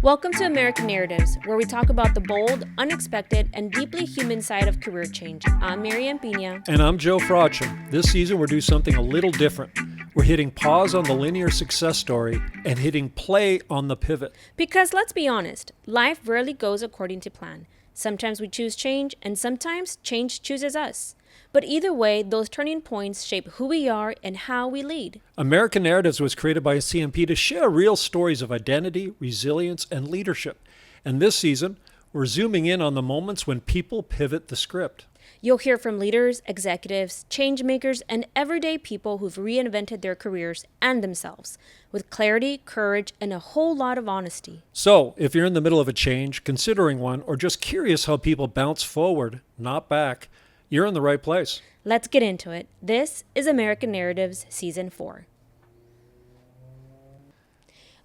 Welcome to American Narratives, where we talk about the bold, unexpected, and deeply human side of career change. I'm Marianne Pina. And I'm Joe Froswa. This season, we're doing something a little different. We're hitting pause on the linear success story and hitting play on the pivot. Because let's be honest, life rarely goes according to plan. Sometimes we choose change, and sometimes change chooses us. But either way, those turning points shape who we are and how we lead. American Narratives was created by CMP to share real stories of identity, resilience, and leadership. And this season, we're zooming in on the moments when people pivot the script. You'll hear from leaders, executives, change makers, and everyday people who've reinvented their careers and themselves with clarity, courage, and a whole lot of honesty. So, if you're in the middle of a change, considering one, or just curious how people bounce forward, not back, you're in the right place. Let's get into it. This is American Narratives Season 4.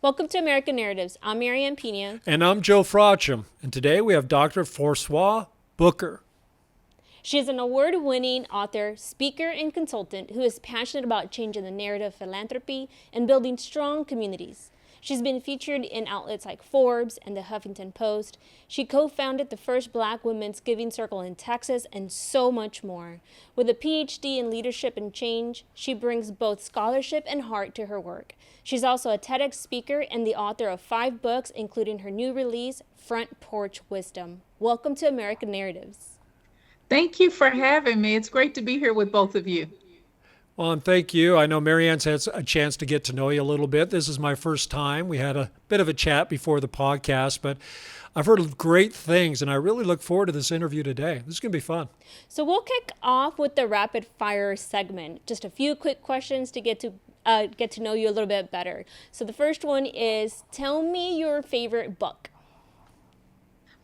Welcome to American Narratives. I'm Marianne Pina. And I'm Joe Froswa. And today we have Dr. Froswa Booker. She is an award-winning author, speaker, and consultant who is passionate about changing the narrative of philanthropy and building strong communities. She's been featured in outlets like Forbes and the Huffington Post. She co-founded the first Black Women's Giving Circle in Texas, and so much more. With a PhD in leadership and change, she brings both scholarship and heart to her work. She's also a TEDx speaker and the author of 5 books, including her new release, Front Porch Wisdom. Welcome to American Narratives. Thank you for having me. It's great to be here with both of you. Well, and thank you. I know Marianne's had a chance to get to know you a little bit. This is my first time. We had a bit of a chat before the podcast, but I've heard great things, and I really look forward to this interview today. This is going to be fun. So we'll kick off with the rapid fire segment. Just a few quick questions to get to know you a little bit better. So the first one is, tell me your favorite book.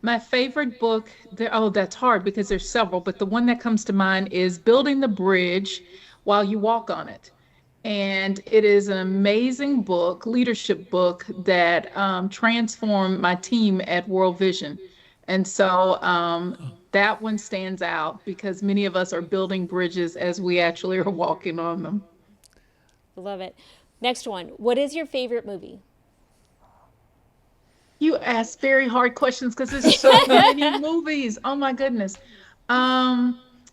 My favorite book, that's hard because there's several, but the one that comes to mind is Building the Bridge While You Walk on It. And it is an amazing book, leadership book, that transformed my team at World Vision. And so that one stands out because many of us are building bridges as we actually are walking on them. Love it. Next one. What is your favorite movie? You ask very hard questions because there's so many movies. Oh my goodness.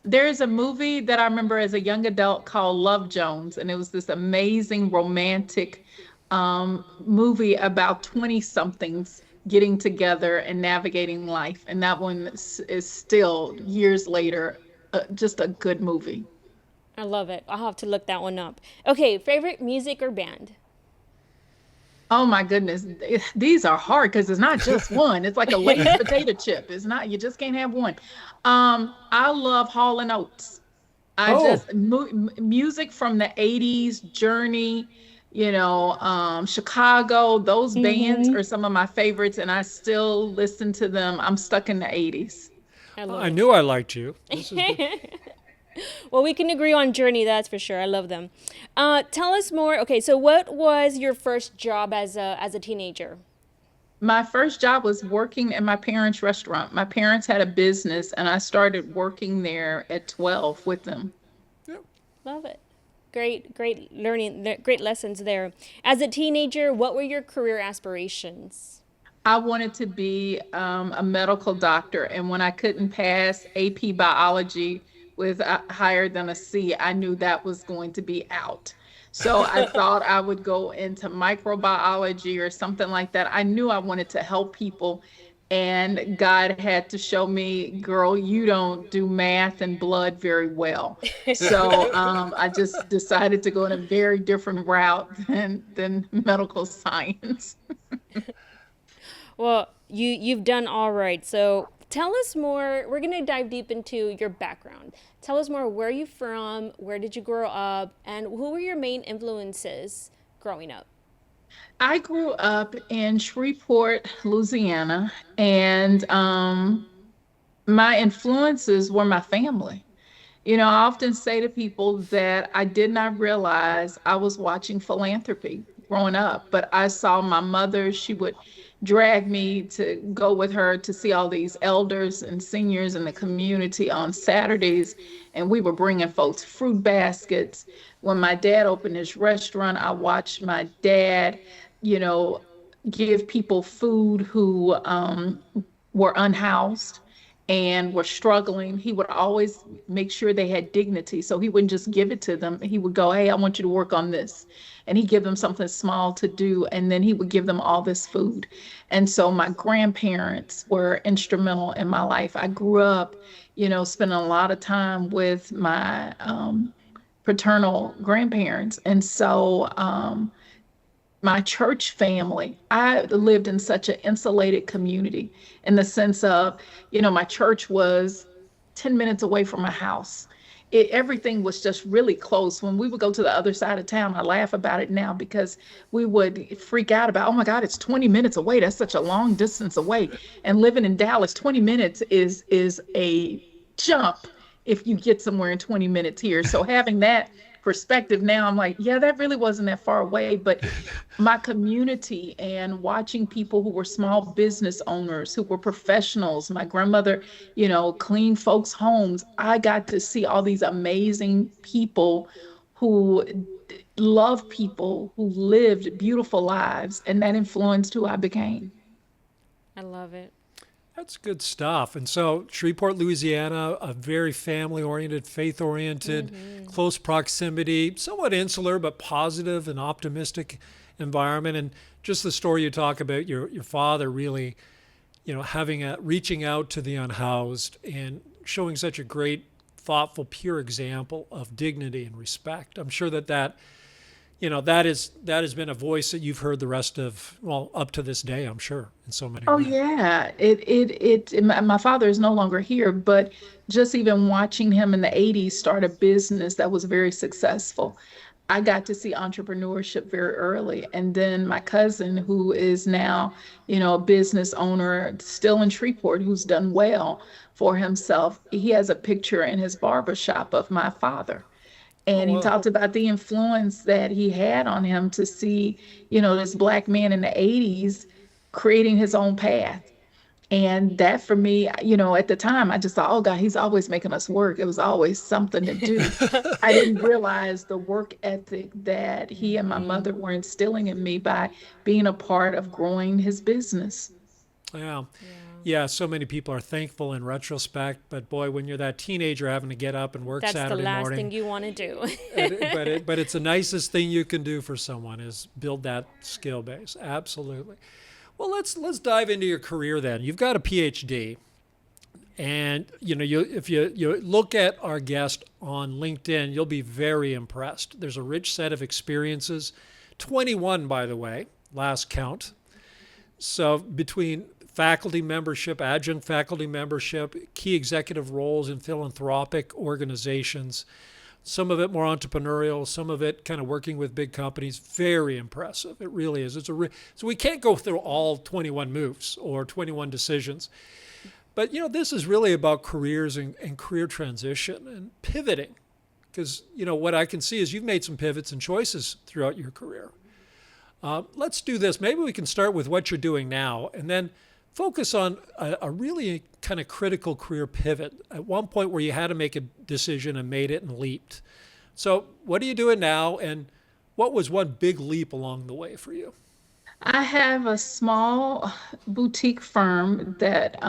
There's a movie that I remember as a young adult called Love Jones, and it was this amazing romantic movie about 20-somethings getting together and navigating life. And that one is still, years later, just a good movie. I love it. I'll have to look that one up. Okay, favorite music or band? Oh my goodness. These are hard because it's not just one. It's like a Lay's potato chip. It's not, you just can't have one. I love Hall and Oates. Music from the 80s, Journey, Chicago, those bands are some of my favorites, and I still listen to them. I'm stuck in the 80s. I knew I liked you. This is Well, we can agree on Journey, that's for sure. I love them. Tell us more. Okay, so what was your first job as a teenager? My first job was working at my parents' restaurant. My parents had a business, and I started working there at 12 with them. Yep. Love it. Great learning, great lessons there. As a teenager, what were your career aspirations? I wanted to be a medical doctor, and when I couldn't pass AP biology with higher than a C, I knew that was going to be out. So I thought I would go into microbiology or something like that. I knew I wanted to help people, and God had to show me, girl, you don't do math and blood very well. So I just decided to go in a very different route than medical science. Well, you've done all right. So tell us more. We're going to dive deep into your background. Tell us more. Where are you from? Where did you grow up? And who were your main influences growing up? I grew up in Shreveport, Louisiana, and my influences were my family. I often say to people that I did not realize I was watching philanthropy growing up, but I saw my mother. She would drag me to go with her to see all these elders and seniors in the community on Saturdays, and we were bringing folks fruit baskets. When my dad opened his restaurant, I watched my dad, give people food who were unhoused and were struggling. He would always make sure they had dignity. So he wouldn't just give it to them. He would go, hey, I want you to work on this. And he'd give them something small to do. And then he would give them all this food. And so my grandparents were instrumental in my life. I grew up, spending a lot of time with my paternal grandparents. And so, my church family, I lived in such an insulated community in the sense of, my church was 10 minutes away from my house. Everything was just really close. When we would go to the other side of town, I laugh about it now because we would freak out about, oh my God, it's 20 minutes away. That's such a long distance away. And living in Dallas, 20 minutes is a jump if you get somewhere in 20 minutes here. So having that perspective now, I'm like, yeah, that really wasn't that far away. But my community and watching people who were small business owners, who were professionals, my grandmother, cleaned folks' homes. I got to see all these amazing people who love people, who lived beautiful lives, and that influenced who I became. I love it. That's good stuff. And so, Shreveport, Louisiana, a very family oriented, faith oriented, close proximity, somewhat insular, but positive and optimistic environment. And just the story you talk about your father really, reaching out to the unhoused and showing such a great, thoughtful, pure example of dignity and respect. I'm sure that has been a voice that you've heard the rest of, well, up to this day, I'm sure, in so many Oh ways. yeah, my father is no longer here, but just even watching him in the 80s start a business that was very successful. I got to see entrepreneurship very early. And then my cousin, who is now, a business owner still in Shreveport, who's done well for himself, he has a picture in his barber shop of my father. Oh, And he well. talked about the influence that he had on him to see, this black man in the 80s creating his own path. And that for me, at the time, I just thought, oh God, he's always making us work. It was always something to do. I didn't realize the work ethic that he and my mother were instilling in me by being a part of growing his business. Yeah. Yeah. Yeah, so many people are thankful in retrospect, but boy, when you're that teenager having to get up and work That's the Saturday last morning, thing you want to do. but it's the nicest thing you can do for someone is build that skill base. Absolutely. Well, let's dive into your career then. You've got a PhD, and if you look at our guest on LinkedIn, you'll be very impressed. There's a rich set of experiences, 21 by the way, last count. So between faculty membership, adjunct faculty membership, key executive roles in philanthropic organizations, some of it more entrepreneurial, some of it kind of working with big companies. Very impressive. It really is. So we can't go through all 21 moves or 21 decisions. But this is really about careers and career transition and pivoting. Because what I can see is you've made some pivots and choices throughout your career. Let's do this. Maybe we can start with what you're doing now and then focus on a really kind of critical career pivot at one point where you had to make a decision and made it and leaped. So what are you doing now, and what was one big leap along the way for you? I have a small boutique firm that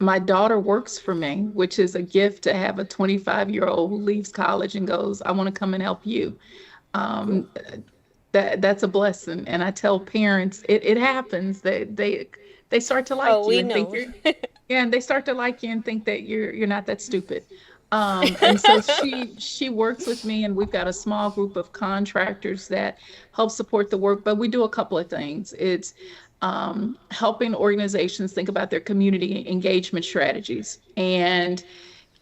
my daughter works for me, which is a gift to have a 25-year-old who leaves college and goes, I want to come and help you. Cool. Um, that's a blessing. And I tell parents, it happens that they start to like Oh, you we and think know. you're yeah, and they start to like you and think that you're not that stupid. And so she works with me, and we've got a small group of contractors that help support the work. But we do a couple of things. It's helping organizations think about their community engagement strategies, and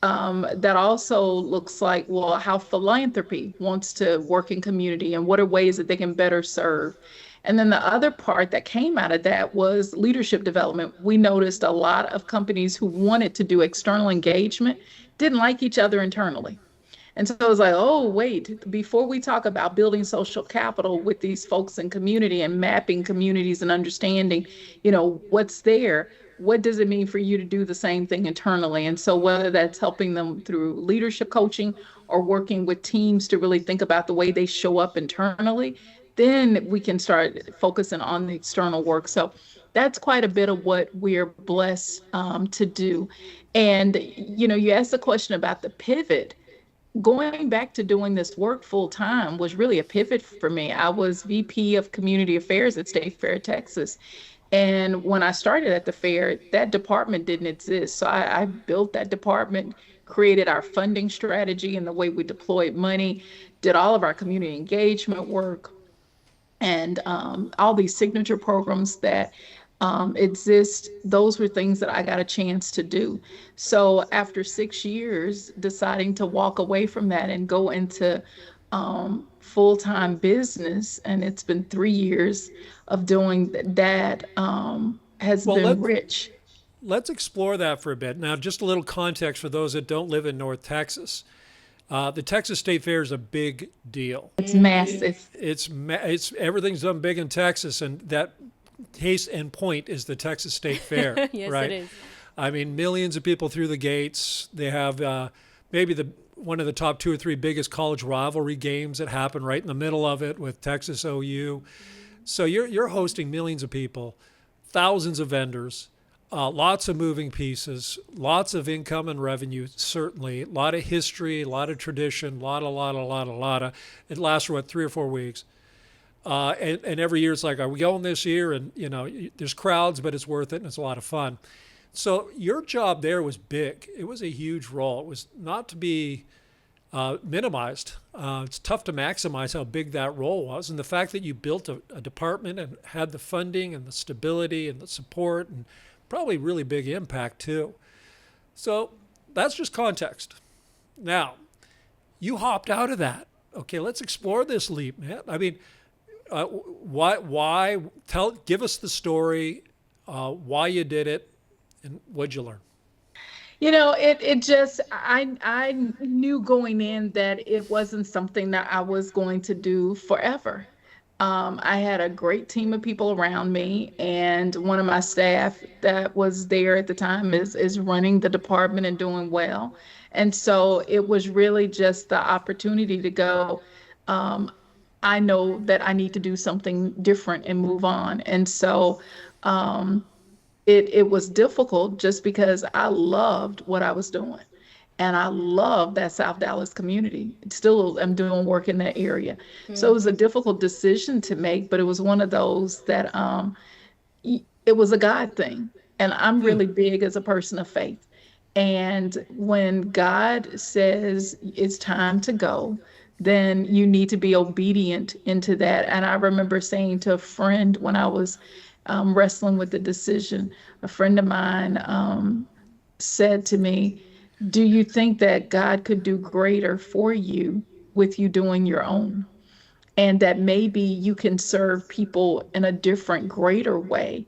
that also looks like, well, how philanthropy wants to work in community and what are ways that they can better serve. And then the other part that came out of that was leadership development. We noticed a lot of companies who wanted to do external engagement didn't like each other internally. And so I was like, oh, wait, before we talk about building social capital with these folks in community and mapping communities and understanding, what's there, what does it mean for you to do the same thing internally? And so whether that's helping them through leadership coaching or working with teams to really think about the way they show up internally, then we can start focusing on the external work. So that's quite a bit of what we're blessed to do. And, you asked the question about the pivot. Going back to doing this work full time was really a pivot for me. I was VP of Community Affairs at State Fair, Texas. And when I started at the fair, that department didn't exist. So I built that department, created our funding strategy and the way we deployed money, did all of our community engagement work, and all these signature programs that exist. Those were things that I got a chance to do. So after 6 years, deciding to walk away from that and go into full-time business, and it's been 3 years of doing that, has been rich. Let's explore that for a bit. Now, just a little context for those that don't live in North Texas. The Texas State Fair is a big deal. It's massive. It's everything's done big in Texas, and that case in point is the Texas State Fair. Yes, right? it is. I mean, millions of people through the gates. They have maybe one of the top 2 or 3 biggest college rivalry games that happen right in the middle of it with Texas OU. So you're hosting millions of people, thousands of vendors. Lots of moving pieces, lots of income and revenue, certainly. A lot of history, a lot of tradition, a lot. It lasts for 3 or 4 weeks. And every year it's like, are we going this year? And, there's crowds, but it's worth it and it's a lot of fun. So your job there was big. It was a huge role. It was not to be minimized. It's tough to maximize how big that role was. And the fact that you built a department and had the funding and the stability and the support and probably really big impact too. So that's just context. Now, you hopped out of that. Okay, let's explore this leap, man. I mean, why? Give us the story, why you did it, and what'd you learn? It just, I knew going in that it wasn't something that I was going to do forever. I had a great team of people around me, and one of my staff that was there at the time is running the department and doing well. And so it was really just the opportunity to go, I know that I need to do something different and move on. And so it was difficult just because I loved what I was doing. And I love that South Dallas community. Still, I'm doing work in that area. Mm-hmm. So it was a difficult decision to make, but it was one of those that it was a God thing. And I'm really big as a person of faith. And when God says it's time to go, then you need to be obedient into that. And I remember saying to a friend when I was wrestling with the decision, a friend of mine said to me, do you think that God could do greater for you with you doing your own? And that maybe you can serve people in a different, greater way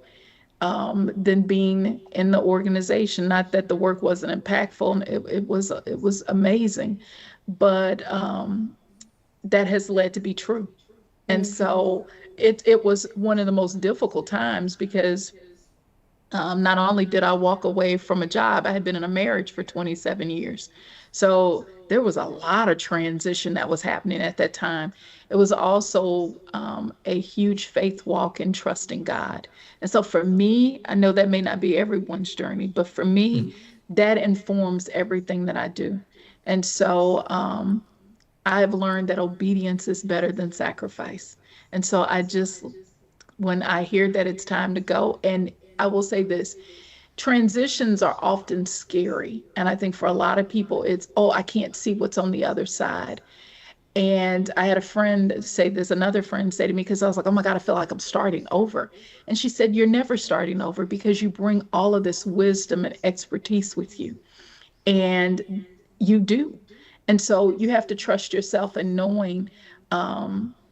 than being in the organization. Not that the work wasn't impactful, it was amazing, but that has led to be true. And so it was one of the most difficult times because not only did I walk away from a job, I had been in a marriage for 27 years. So there was a lot of transition that was happening at that time. It was also a huge faith walk in trusting God. And so for me, I know that may not be everyone's journey, but for me, that informs everything that I do. And so I've learned that obedience is better than sacrifice. And so when I hear that it's time to go, and I will say this, transitions are often scary. And I think for a lot of people, it's, I can't see what's on the other side. And I had a friend say this, another friend say to me, because I was like, oh my God, I feel like I'm starting over. And she said, you're never starting over because you bring all of this wisdom and expertise with you. And you do. And so you have to trust yourself in knowing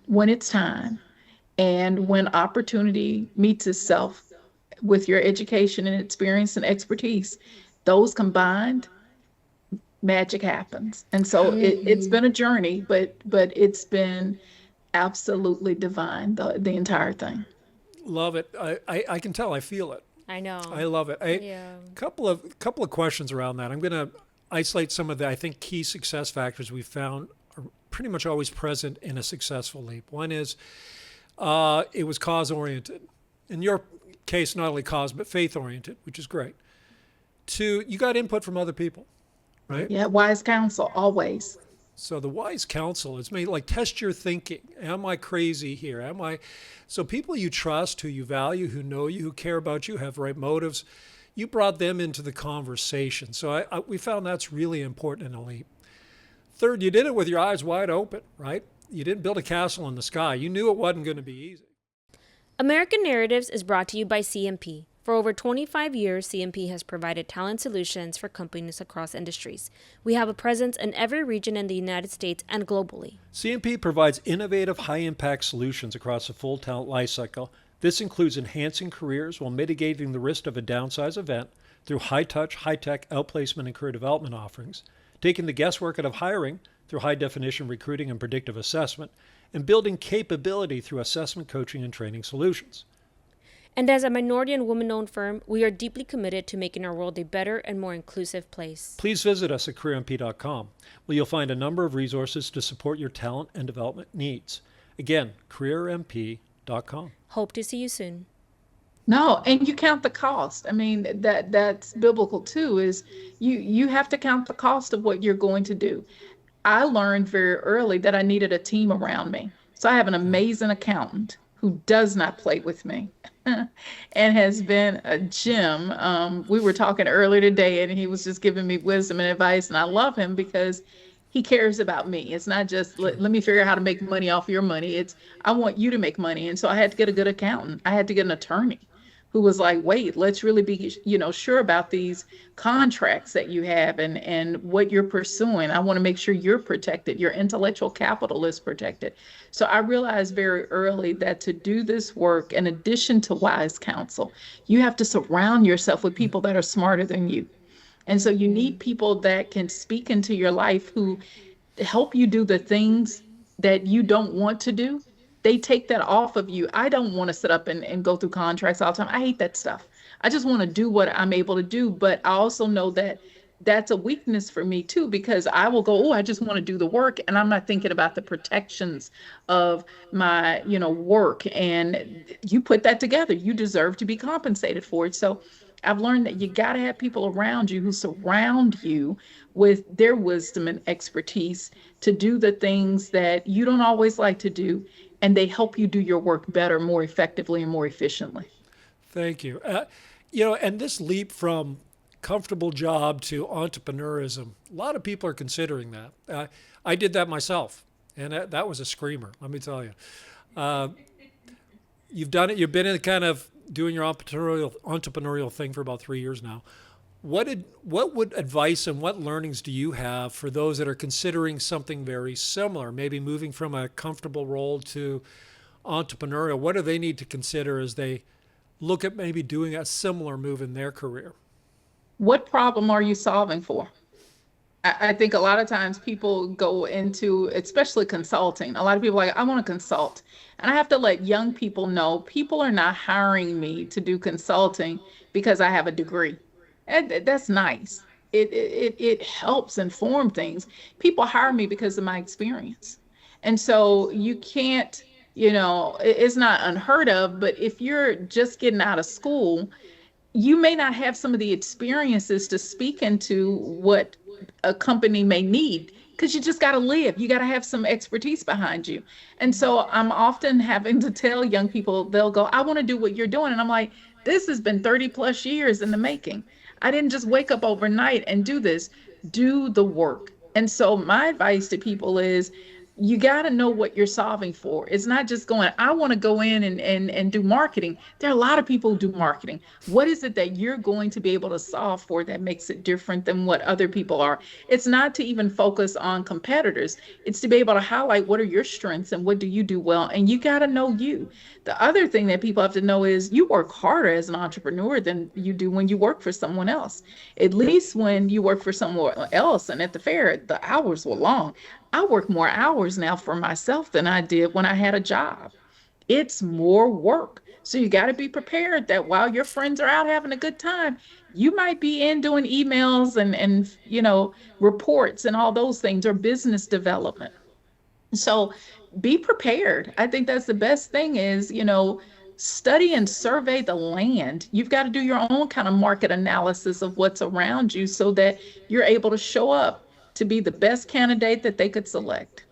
when it's time and when opportunity meets itself with your education and experience and expertise, those combined, magic happens. And so it's been a journey, but it's been absolutely divine, the entire thing. Love it. I can tell. I feel it. I know. I love it. Couple of questions around that. I'm going to isolate some of the, I think, key success factors we found are pretty much always present in a successful leap. One is It was cause oriented. In your case, not only cause, but faith oriented, which is great. Two, you got input from other people, right? Yeah, wise counsel, always. So the wise counsel is made like test your thinking. Am I crazy here? So people you trust, who you value, who know you, who care about you, have right motives, you brought them into the conversation. So we found that's really important in a leap. Third, you did it with your eyes wide open, right? You didn't build a castle in the sky. You knew it wasn't going to be easy. American Narratives is brought to you by CMP. For over 25 years, CMP has provided talent solutions for companies across industries. We have a presence in every region in the United States and globally. CMP provides innovative, high-impact solutions across the full talent lifecycle. This includes enhancing careers while mitigating the risk of a downsize event through high-touch, high-tech outplacement and career development offerings, taking the guesswork out of hiring through high-definition recruiting and predictive assessment, and building capability through assessment, coaching, and training solutions. And as a minority and woman-owned firm, we are deeply committed to making our world a better and more inclusive place. Please visit us at careermp.com, where you'll find a number of resources to support your talent and development needs. Again, careermp.com. Hope to see you soon. No, and you count the cost. I mean, that's biblical too, is you have to count the cost of what you're going to do. I learned very early that I needed a team around me. So I have an amazing accountant who does not play with me and has been a gem. We were talking earlier today and he was just giving me wisdom and advice, and I love him because he cares about me. It's not just let me figure out how to make money off your money. It's I want you to make money. And so I had to get a good accountant. I had to get an attorney who was like, wait, let's really be, sure about these contracts that you have and what you're pursuing. I want to make sure you're protected. Your intellectual capital is protected. So I realized very early that to do this work, in addition to wise counsel, you have to surround yourself with people that are smarter than you. And so you need people that can speak into your life who help you do the things that you don't want to do. They take that off of you. I don't want to sit up and go through contracts all the time. I hate that stuff. I just want to do what I'm able to do. But I also know that that's a weakness for me too, because I will go, oh, I just want to do the work. And I'm not thinking about the protections of my, work. And you put that together, you deserve to be compensated for it. So I've learned that you got to have people around you who surround you with their wisdom and expertise to do the things that you don't always like to do. And they help you do your work better, more effectively, and more efficiently. Thank you. And this leap from comfortable job to entrepreneurism, a lot of people are considering that. I did that myself, and that was a screamer, let me tell you. You've done it. You've been in kind of doing your entrepreneurial thing for about 3 years now. What would advice and what learnings do you have for those that are considering something very similar, maybe moving from a comfortable role to entrepreneurial? What do they need to consider as they look at maybe doing a similar move in their career? What problem are you solving for? I think a lot of times people go into, especially consulting. A lot of people are like, I want to consult. And I have to let young people know, people are not hiring me to do consulting because I have a degree. And that's nice. It helps inform things. People hire me because of my experience. And so you can't, it's not unheard of, but if you're just getting out of school, you may not have some of the experiences to speak into what a company may need, because you just got to live. You got to have some expertise behind you. And so I'm often having to tell young people, they'll go, I want to do what you're doing. And I'm like, this has been 30 plus years in the making. I didn't just wake up overnight and do this. Do the work. And so my advice to people is, you got to know what you're solving for. It's not just going, I want to go in and do marketing. There are a lot of people who do marketing. What is it that you're going to be able to solve for that makes it different than what other people are? It's not to even focus on competitors. It's to be able to highlight what are your strengths and what do you do well. And you got to know you. The other thing that people have to know is you work harder as an entrepreneur than you do when you work for someone else. At least when you work for someone else and at the fair, the hours were long. I work more hours now for myself than I did when I had a job. It's more work. So you got to be prepared that while your friends are out having a good time, you might be in doing emails and reports and all those things, or business development. So be prepared. I think that's the best thing is, study and survey the land. You've got to do your own kind of market analysis of what's around you so that you're able to show up to be the best candidate that they could select.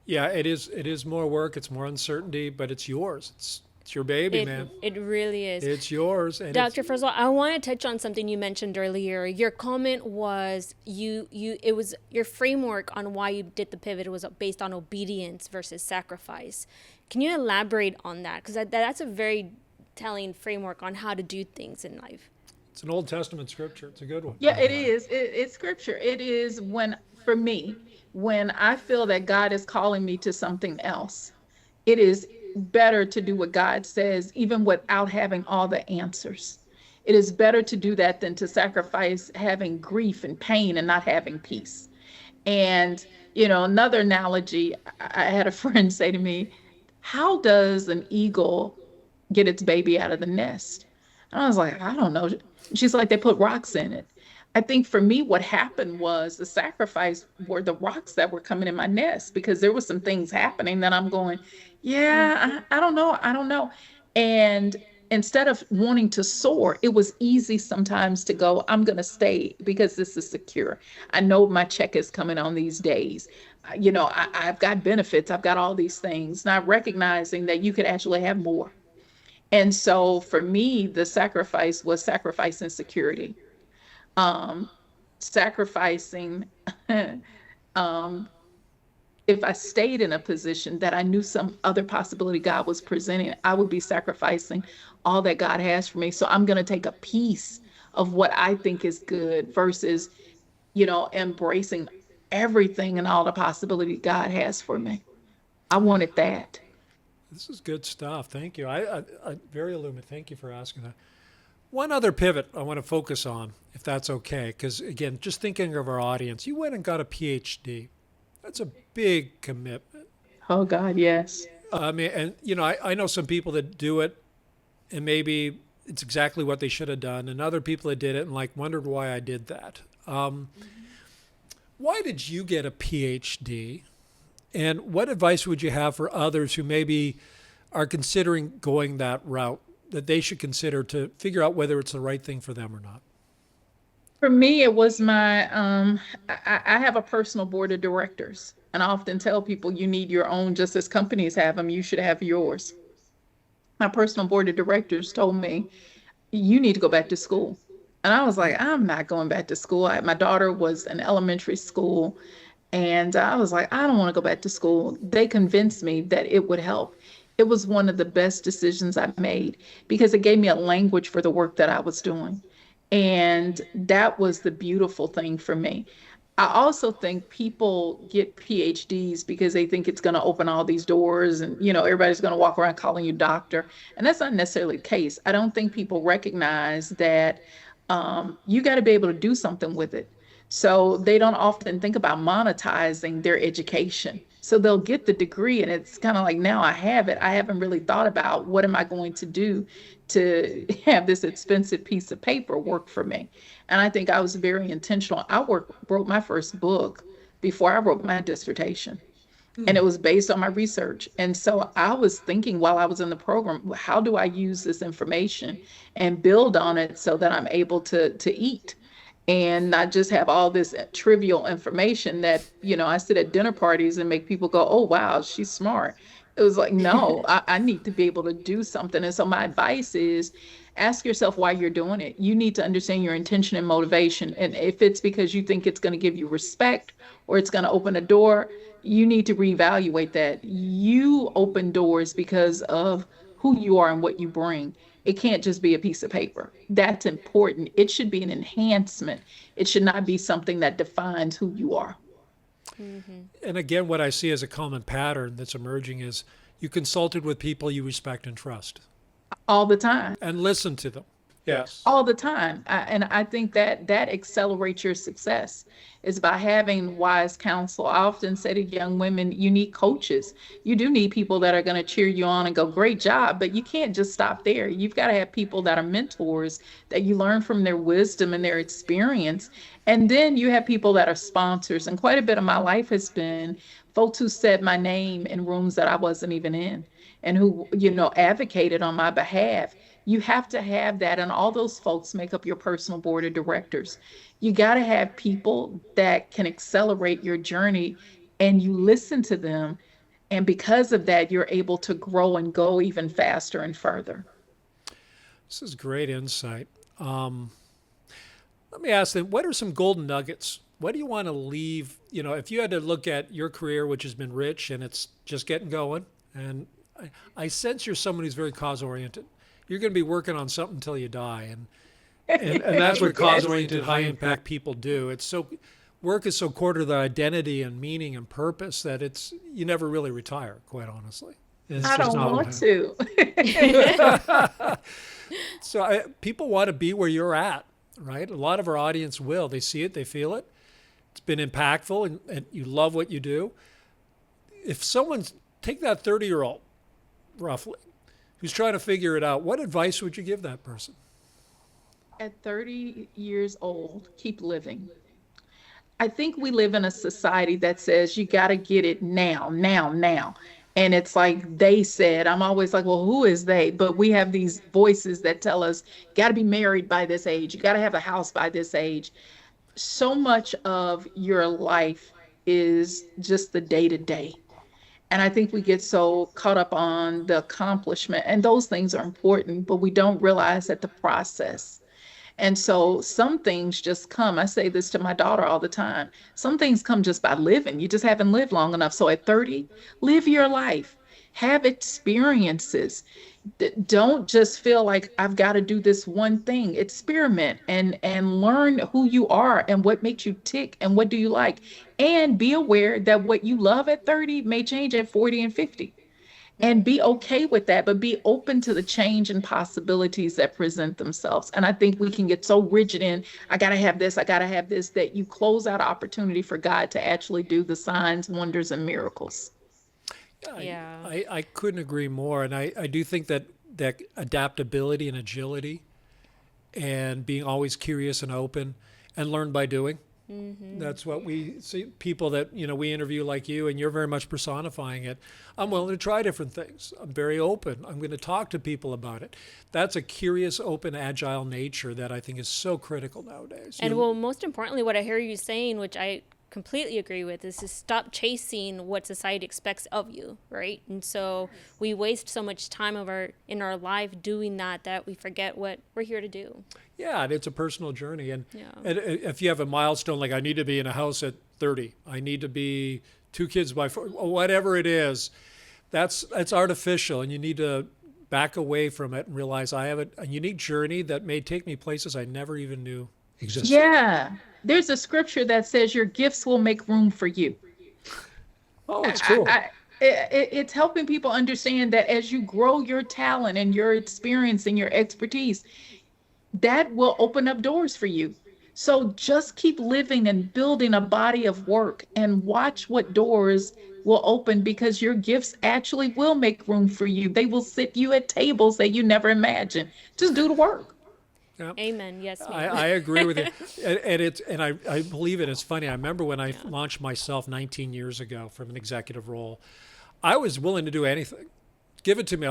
Yeah, it is. It is more work. It's more uncertainty, but it's yours. It's your baby, It man. it really is. It's yours, and it's Dr. Froswa, I want to touch on something you mentioned earlier. Your comment was it was your framework on why you did the pivot was based on obedience versus sacrifice. Can you elaborate on that? Because that's a very telling framework on how to do things in life. it's an Old Testament scripture. It's a good one. Yeah, it is. It's scripture. It is for me, when I feel that God is calling me to something else, it is better to do what God says, even without having all the answers. It is better to do that than to sacrifice having grief and pain and not having peace. And, another analogy, I had a friend say to me, how does an eagle get its baby out of the nest? And I was like, I don't know. She's like, they put rocks in it. I think for me, what happened was the sacrifice were the rocks that were coming in my nest because there was some things happening that I'm going, yeah, I don't know. I don't know. And instead of wanting to soar, it was easy sometimes to go, I'm going to stay because this is secure. I know my check is coming on these days. I've got benefits. I've got all these things, not recognizing that you could actually have more. And so for me, the sacrifice was sacrificing security, sacrificing um, if I stayed in a position that I knew some other possibility God was presenting, I would be sacrificing all that God has for me. So I'm going to take a piece of what I think is good versus, embracing everything and all the possibility God has for me. I wanted that. This is good stuff. Thank you. I very illuminating. Thank you for asking that. One other pivot I want to focus on, if that's okay, because again, just thinking of our audience, you went and got a PhD. That's a big commitment. Oh God, yes. I mean, and I know some people that do it, and maybe it's exactly what they should have done, and other people that did it and like wondered why I did that. Why did you get a PhD? And what advice would you have for others who maybe are considering going that route that they should consider to figure out whether it's the right thing for them or not? For me, it was I have a personal board of directors, and I often tell people you need your own, just as companies have them, you should have yours. My personal board of directors told me, you need to go back to school. And I was like, I'm not going back to school. My daughter was in elementary school, and I was like, I don't want to go back to school. They convinced me that it would help. It was one of the best decisions I made because it gave me a language for the work that I was doing. And that was the beautiful thing for me. I also think people get PhDs because they think it's going to open all these doors and, everybody's going to walk around calling you doctor. And that's not necessarily the case. I don't think people recognize that you got to be able to do something with it. So they don't often think about monetizing their education. So they'll get the degree and it's kind of like, now I have it. I haven't really thought about what am I going to do to have this expensive piece of paper work for me. And I think I was very intentional. Wrote my first book before I wrote my dissertation. And it was based on my research. And so I was thinking while I was in the program, how do I use this information and build on it so that I'm able to eat and not just have all this trivial information that, I sit at dinner parties and make people go, oh, wow, she's smart. It was like, no, I need to be able to do something. And so my advice is ask yourself why you're doing it. You need to understand your intention and motivation. And if it's because you think it's going to give you respect or it's going to open a door, you need to reevaluate that. You open doors because of who you are and what you bring. It can't just be a piece of paper. That's important. It should be an enhancement. It should not be something that defines who you are. Mm-hmm. And again, what I see as a common pattern that's emerging is you consulted with people you respect and trust. All the time. And listen to them. Yes. all the time. And I think that that accelerates your success is by having wise counsel. I often say to young women, you need coaches. You do need people that are going to cheer you on and go, great job, but you can't just stop there. You've got to have people that are mentors that you learn from their wisdom and their experience. And then you have people that are sponsors. And quite a bit of my life has been folks who said my name in rooms that I wasn't even in and who, advocated on my behalf. You have to have that, and all those folks make up your personal board of directors. You got to have people that can accelerate your journey, and you listen to them, and because of that, you're able to grow and go even faster and further. This is great insight. Let me ask them, what are some golden nuggets? What do you want to leave? If you had to look at your career, which has been rich and it's just getting going, and I sense you're someone who's very cause oriented. You're going to be working on something until you die, and that's what cause oriented, high impact people do. Work is so core to their identity and meaning and purpose that you never really retire, quite honestly. I don't want to. So people want to be where you're at, right? A lot of our audience will. They see it, they feel it. It's been impactful, and you love what you do. If take that 30-year-old, roughly, who's trying to figure it out, what advice would you give that person? At 30 years old, keep living. I think we live in a society that says you got to get it now, now, now. And it's like they said, I'm always like, well, who is they? But we have these voices that tell us, got to be married by this age. You got to have a house by this age. So much of your life is just the day to day. And I think we get so caught up on the accomplishment, and those things are important, but we don't realize that the process. And so some things just come. I say this to my daughter all the time. Some things come just by living. You just haven't lived long enough. So at 30, live your life, have experiences. Don't just feel like I've got to do this one thing. Experiment and learn who you are and what makes you tick and what do you like. And be aware that what you love at 30 may change at 40 and 50. And be okay with that, but be open to the change and possibilities that present themselves. And I think we can get so rigid in, I got to have this, that you close out opportunity for God to actually do the signs, wonders, and miracles. Yeah. I couldn't agree more. And I do think that adaptability and agility and being always curious and open and learn by doing. Mm-hmm. That's what we see. People that we interview like you, and you're very much personifying it. I'm willing to try different things. I'm very open. I'm going to talk to people about it. That's a curious, open, agile nature that I think is so critical nowadays. And most importantly, what I hear you saying, which I completely agree with, is to stop chasing what society expects of you, right? And so we waste so much time in our life doing that we forget what we're here to do. Yeah, and it's a personal journey. And if you have a milestone, like I need to be in a house at 30, I need to be 2 kids by 4, whatever it is, that's artificial, and you need to back away from it and realize I have a unique journey that may take me places I never even knew existed. Yeah. There's a scripture that says your gifts will make room for you. Oh, that's cool. It's helping people understand that as you grow your talent and your experience and your expertise, that will open up doors for you. So just keep living and building a body of work and watch what doors will open, because your gifts actually will make room for you. They will sit you at tables that you never imagined. Just do the work. Yeah. Amen. Yes. I agree with you. And I believe it. It's funny. I remember when I launched myself 19 years ago from an executive role, I was willing to do anything. Give it to me.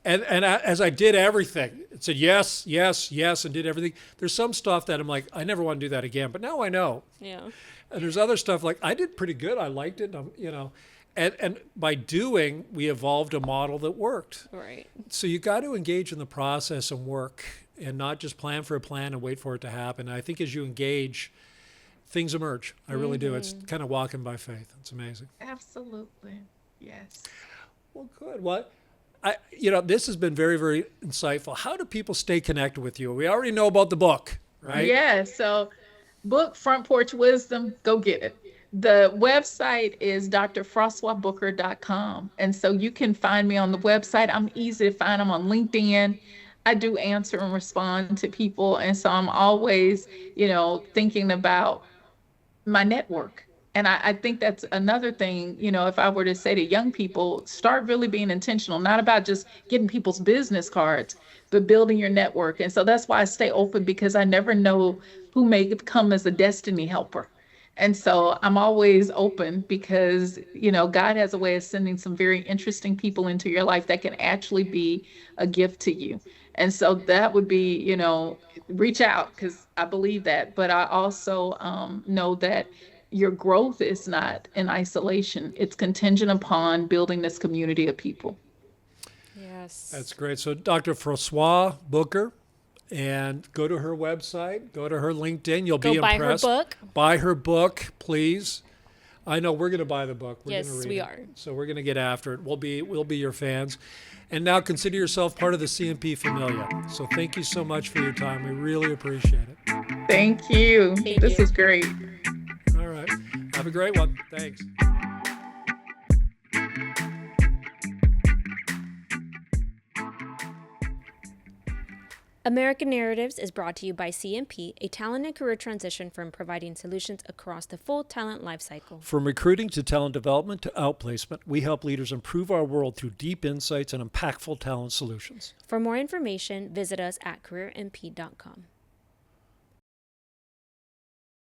And as I did everything, it said yes, yes, yes, and did everything. There's some stuff that I'm like, I never want to do that again. But now I know. Yeah. And there's other stuff like I did pretty good. I liked it. And by doing, we evolved a model that worked. Right. So you got to engage in the process and work, and not just plan for a plan and wait for it to happen. I think as you engage, things emerge. I really do. It's kind of walking by faith. It's amazing. Absolutely. Yes. Well, good. Well, this has been very, very insightful. How do people stay connected with you? We already know about the book, right? Yeah. So book, Front Porch Wisdom, go get it. The website is drfroswabooker.com. And so you can find me on the website. I'm easy to find. I'm on LinkedIn. I do answer and respond to people. And so I'm always, thinking about my network. And I think that's another thing, if I were to say to young people, start really being intentional, not about just getting people's business cards, but building your network. And so that's why I stay open, because I never know who may come as a destiny helper. And so I'm always open, because, God has a way of sending some very interesting people into your life that can actually be a gift to you. And so that would be, reach out, because I believe that. But I also know that your growth is not in isolation. It's contingent upon building this community of people. Yes. That's great. So Dr. Froswa Booker, and go to her website, go to her LinkedIn. You'll be impressed. Buy her book. Buy her book, please. I know we're going to buy the book. We're Yes, going to read we it. are. So we're going to get after it. We'll be your fans. And now consider yourself part of the CMP Familia. So thank you so much for your time. We really appreciate it. Thank you. This is great. All right. Have a great one. Thanks. American Narratives is brought to you by CMP, a talent and career transition firm providing solutions across the full talent lifecycle. From recruiting to talent development to outplacement, we help leaders improve our world through deep insights and impactful talent solutions. For more information, visit us at careermp.com.